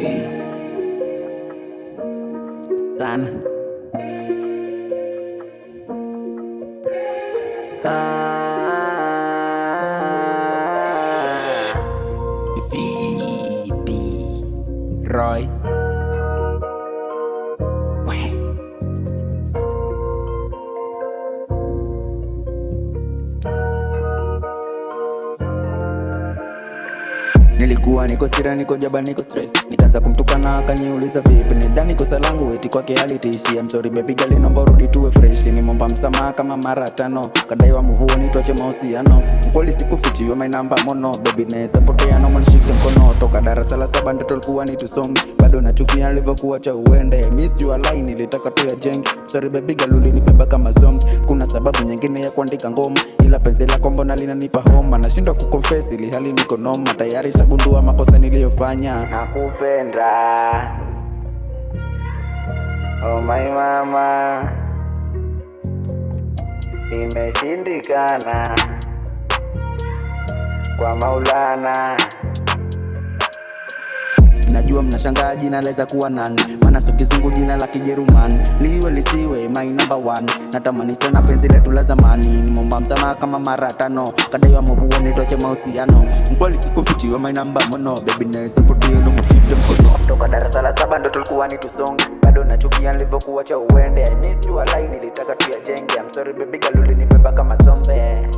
baby sana. Vipi Roy Nilikuwa niko sira, niko jaba, niko stress. Nikaanza kumtukana akaniuliza vipi. Nidhani kosa langu eti kwake halitishi. I'm sorry baby girl, naomba rudi tuwe fresh. Nimomba msamaha kama mara 5. Kadaiwa mvuoni tuache mahusiano. Mkweli sikufichi you my number mono. Baby naweza potea na mnishike mkono. Toka darasa la 7 ndio tulikuwa ni tusonge. Bado nachukia nilivyokuacha uende. Miss you lie, nilitaka tu ya jenge. Sorry baby girl, ulinibeba kama zombie. Kuna sababu nyingine ya kuandika ngoma, ila penzi lako mbona linanipa homa. Nashindwa kuconfess ili hali niko noma. Tayari shagundua makosa niliyofanya. Nakupenda oh my mama, imeshindikana kwa Maulana. Najua mnashangaa jina laweza kuwa nani, maana sio kizungu, jina la Kijerumani. Liwe lisiwe my number 1. Natamani sana penzi letu la zamani. Nimomba msamaha kama mara 5. Kadaiwa mvuoni tuache mahusiano. Mkweli sikufichi you my number mono. Baby naweza potea na mshike mkono. Toka darasa la 7 ndo tulikuwa ni tusonge. Bado nachukia nilivyokuacha uende. I miss you lie, nilitaka tu ya jenge. I'm sorry baby girl, ulinibeba kama zombe.